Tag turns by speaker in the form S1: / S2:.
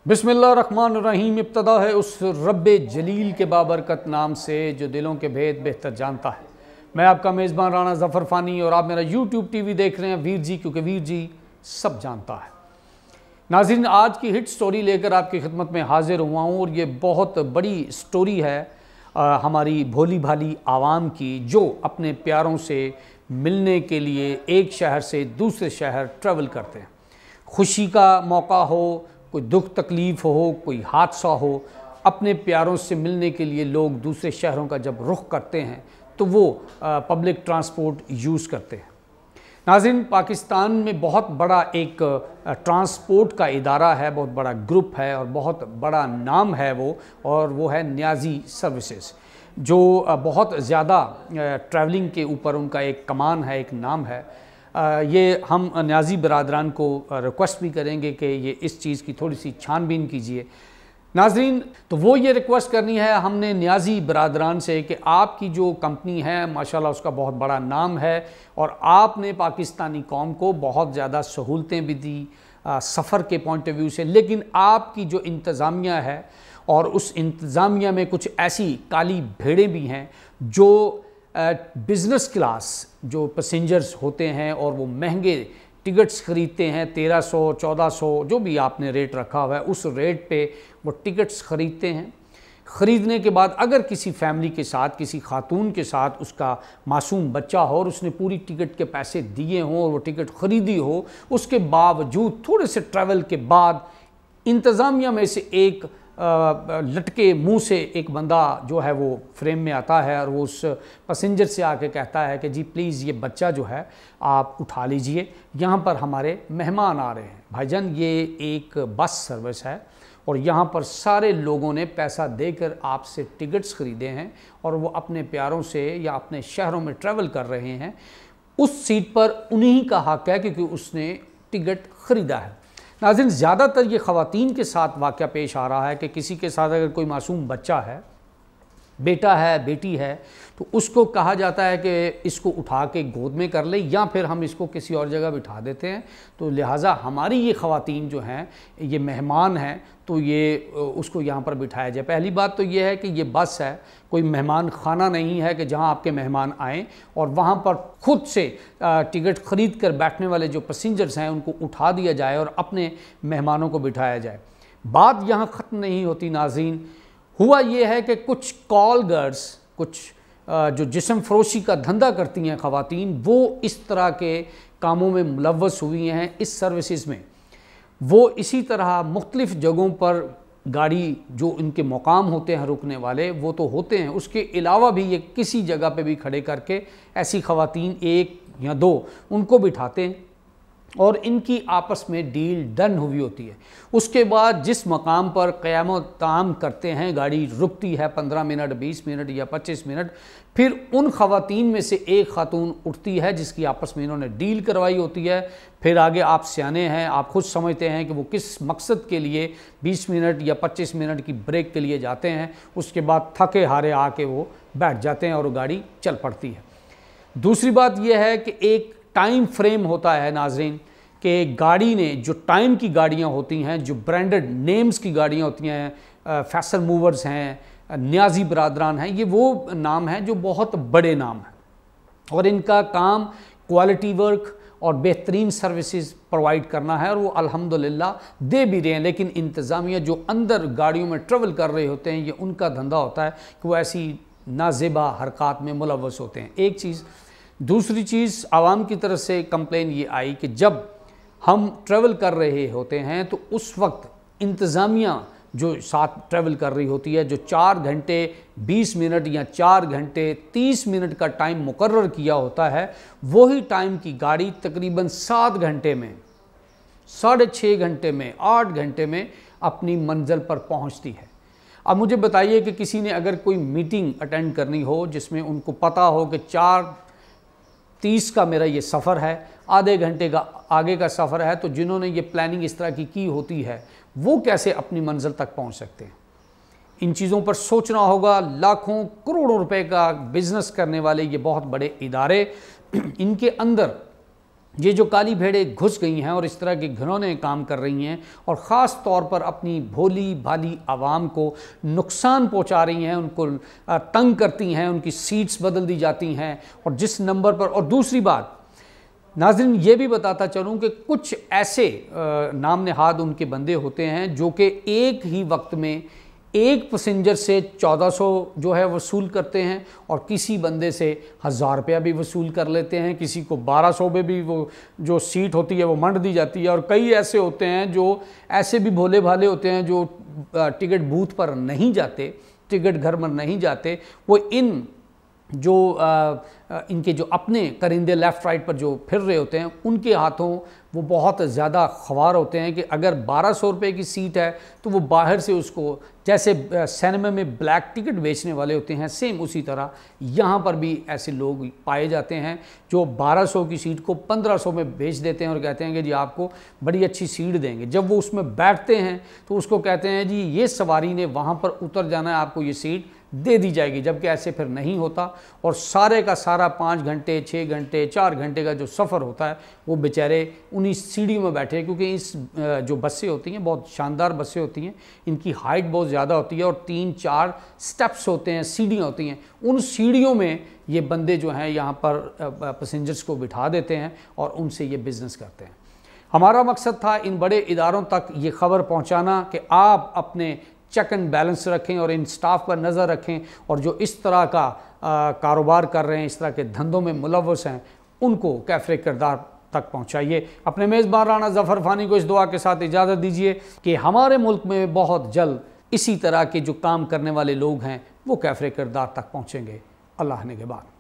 S1: बिस्मिल्लाहिर्रहमानिर्रहीम। इब्तदा है उस रब जलील के बाबरकत नाम से जो दिलों के भेद बेहतर जानता है। मैं आपका मेज़बान राना ज़फ़र फ़ानी और आप मेरा यूट्यूब टीवी देख रहे हैं वीर जी, क्योंकि वीर जी सब जानता है। नाज़रीन, आज की हिट स्टोरी लेकर आपकी खिदमत में हाजिर हुआ हूँ और ये बहुत बड़ी स्टोरी है हमारी भोली भाली आवाम की, जो अपने प्यारों से मिलने के लिए एक शहर से दूसरे शहर ट्रैवल करते हैं। खुशी का मौका हो, कोई दुख तकलीफ़ हो, कोई हादसा हो, अपने प्यारों से मिलने के लिए लोग दूसरे शहरों का जब रुख करते हैं तो वो पब्लिक ट्रांसपोर्ट यूज़ करते हैं। नाज़रीन, पाकिस्तान में बहुत बड़ा एक ट्रांसपोर्ट का इदारा है, बहुत बड़ा ग्रुप है और बहुत बड़ा नाम है वो, और वो है न्याज़ी सर्विसेज, जो बहुत ज़्यादा ट्रैवलिंग के ऊपर उनका एक कमान है, एक नाम है। ये हम न्याज़ी बरादरान को रिक्वेस्ट भी करेंगे कि ये इस चीज़ की थोड़ी सी छानबीन कीजिए। नाज़रीन, तो वो ये रिक्वेस्ट करनी है हमने न्याज़ी बरादरान से कि आपकी जो कंपनी है माशाल्लाह उसका बहुत बड़ा नाम है और आपने पाकिस्तानी कौम को बहुत ज़्यादा सहूलतें भी दी सफ़र के पॉइंट ऑफ व्यू से, लेकिन आपकी जो इंतज़ामिया है और उस इंतज़ामिया में कुछ ऐसी काली भेड़ें भी हैं जो बिज़नेस क्लास जो पैसेंजर्स होते हैं और वो महंगे टिकट्स ख़रीदते हैं, 1300 1400 जो भी आपने रेट रखा हुआ है उस रेट पे वो टिकट्स ख़रीदते हैं। ख़रीदने के बाद अगर किसी फैमिली के साथ, किसी खातून के साथ उसका मासूम बच्चा हो और उसने पूरी टिकट के पैसे दिए हों और वो टिकट ख़रीदी हो, उसके बावजूद थोड़े से ट्रैवल के बाद इंतज़ामिया में से एक लटके मुंह से एक बंदा जो है वो फ्रेम में आता है और वो उस पैसेंजर से आके कहता है कि जी प्लीज़ ये बच्चा जो है आप उठा लीजिए, यहाँ पर हमारे मेहमान आ रहे हैं। भाईजान, ये एक बस सर्विस है और यहाँ पर सारे लोगों ने पैसा देकर आपसे टिकट्स ख़रीदे हैं और वो अपने प्यारों से या अपने शहरों में ट्रैवल कर रहे हैं। उस सीट पर उन्हीं का हक़ है क्योंकि उसने टिकट ख़रीदा है। नाज़रीन, ज़्यादातर ये ख़वातीन के साथ वाक़या पेश आ रहा है कि किसी के साथ अगर कोई मासूम बच्चा है, बेटा है, बेटी है, तो उसको कहा जाता है कि इसको उठा के गोद में कर ले या फिर हम इसको किसी और जगह बिठा देते हैं। तो लिहाजा हमारी ये ख़वातीन जो हैं, ये मेहमान हैं, तो ये उसको यहाँ पर बिठाया जाए। पहली बात तो ये है कि ये बस है, कोई मेहमान खाना नहीं है कि जहाँ आपके मेहमान आएँ और वहाँ पर खुद से टिकट ख़रीद कर बैठने वाले जो पैसेंजर्स हैं उनको उठा दिया जाए और अपने मेहमानों को बिठाया जाए। बात यहाँ ख़त्म नहीं होती नाज़रीन। हुआ ये है कि कुछ कॉल गर्ल्स, कुछ जो जिस्म फरोशी का धंधा करती हैं ख़वातीन, वो इस तरह के कामों में मुलव्वस हुई हैं इस सर्विसेज में। वो इसी तरह मुख्तलिफ़ जगहों पर गाड़ी जो इनके मकाम होते हैं रुकने वाले वो तो होते हैं, उसके अलावा भी ये किसी जगह पे भी खड़े करके ऐसी ख़वातीन एक या दो उनको बिठाते हैं और इनकी आपस में डील डन हुई होती है। उसके बाद जिस मकाम पर क़यामत ताम करते हैं, गाड़ी रुकती है 15 मिनट, 20 मिनट या 25 मिनट, फिर उन ख़वातीन में से एक खातून उठती है जिसकी आपस में इन्होंने डील करवाई होती है। फिर आगे आप सियाने हैं, आप खुद समझते हैं कि वो किस मकसद के लिए 20 मिनट या 25 मिनट की ब्रेक के लिए जाते हैं। उसके बाद थके हारे आके वो बैठ जाते हैं और गाड़ी चल पड़ती है। दूसरी बात यह है कि एक टाइम फ्रेम होता है नाज़रीन कि गाड़ी ने जो टाइम की गाड़ियाँ होती हैं, जो ब्रांडेड नेम्स की गाड़ियाँ होती हैं, फैसल मूवर्स हैं, न्याज़ी बरादरान हैं, ये वो नाम हैं जो बहुत बड़े नाम हैं और इनका काम क्वालिटी वर्क और बेहतरीन सर्विसेज प्रोवाइड करना है और वो अल्हम्दुलिल्लाह दे भी रहे हैं। लेकिन इंतज़ामिया जो अंदर गाड़ियों में ट्रैवल कर रहे होते हैं, ये उनका धंधा होता है कि वो ऐसी नाज़ेबा हरकत में मुलव्वस होते हैं। एक चीज़। दूसरी चीज़, आवाम की तरफ से कंप्लेन ये आई कि जब हम ट्रैवल कर रहे होते हैं तो उस वक्त इंतज़ामिया जो साथ ट्रैवल कर रही होती है, जो 4 घंटे 20 मिनट या 4 घंटे 30 मिनट का टाइम मुकर्रर किया होता है, वही टाइम की गाड़ी तकरीबन 7 घंटे में, 6.5 घंटे में, 8 घंटे में अपनी मंजिल पर पहुंचती है। अब मुझे बताइए कि किसी ने अगर कोई मीटिंग अटेंड करनी हो जिसमें उनको पता हो कि 4:30 का मेरा ये सफ़र है, आधे घंटे का आगे का सफ़र है, तो जिन्होंने ये प्लानिंग इस तरह की होती है वो कैसे अपनी मंजिल तक पहुंच सकते हैं? इन चीज़ों पर सोचना होगा। लाखों करोड़ों रुपए का बिज़नेस करने वाले ये बहुत बड़े इदारे, इनके अंदर یہ جو کالی بھیڑیں گھس گئی ہیں اور اس طرح کے گھنونے کام کر رہی ہیں اور خاص طور پر اپنی بھولی بھالی عوام کو نقصان پہنچا رہی ہیں، ان کو تنگ کرتی ہیں، ان کی سیٹس بدل دی جاتی ہیں، اور جس نمبر پر، اور دوسری بات ناظرین یہ بھی بتاتا چلوں کہ کچھ ایسے نام نہاد ان کے بندے ہوتے ہیں جو کہ ایک ہی وقت میں ایک پیسنجر سے 1400 جو ہے وصول کرتے ہیں، اور کسی بندے سے 1000 روپیہ بھی وصول کر لیتے ہیں، کسی کو 1200 میں بھی وہ جو سیٹ ہوتی ہے وہ منڈ دی جاتی ہے، اور کئی ایسے ہوتے ہیں جو ایسے بھی بھولے بھالے ہوتے ہیں جو ٹکٹ بوتھ پر نہیں جاتے، ٹکٹ گھر میں نہیں جاتے، وہ ان کے جو اپنے کرندے لیفٹ رائٹ پر جو پھر رہے ہوتے ہیں ان کے ہاتھوں وہ بہت زیادہ خوار ہوتے ہیں کہ اگر 1200 روپے کی سیٹ ہے تو وہ باہر سے اس کو، جیسے سینما میں بلیک ٹکٹ بیچنے والے ہوتے ہیں، سیم اسی طرح یہاں پر بھی ایسے لوگ پائے جاتے ہیں جو 1200 کی سیٹ کو 1500 میں بیچ دیتے ہیں اور کہتے ہیں کہ جی آپ کو بڑی اچھی سیٹ دیں گے۔ جب وہ اس میں بیٹھتے ہیں تو اس کو کہتے ہیں جی یہ سواری نے وہاں پر اتر جانا ہے، آپ کو یہ سیٹ دے دی جائے گی، جبکہ ایسے پھر نہیں ہوتا، اور سارے کا سارا 5 گھنٹے 6 گھنٹے 4 گھنٹے کا جو سفر ہوتا ہے وہ بیچارے انہی سیڑھیوں میں بیٹھے، کیونکہ اس جو بسیں ہوتی ہیں بہت شاندار بسیں ہوتی ہیں، ان کی ہائٹ بہت زیادہ ہوتی ہے اور 3-4 سٹیپس ہوتے ہیں، سیڑھیاں ہوتی ہیں، ان سیڑھیوں میں یہ بندے جو ہیں یہاں پر پیسنجرز کو بٹھا دیتے ہیں اور ان سے یہ بزنس کرتے ہیں۔ ہمارا مقصد تھا ان بڑے اداروں تک یہ خبر پہنچانا کہ آپ اپنے چیک اینڈ بیلنس رکھیں اور ان سٹاف پر نظر رکھیں، اور جو اس طرح کا کاروبار کر رہے ہیں، اس طرح کے دھندوں میں ملوث ہیں، ان کو کیفر کردار تک پہنچائیے۔ اپنے میزبان رانا ظفر فانی کو اس دعا کے ساتھ اجازت دیجیے کہ ہمارے ملک میں بہت جلد اسی طرح کے جو کام کرنے والے لوگ ہیں وہ کیفر کردار تک پہنچیں گے۔ اللہ نگہبان۔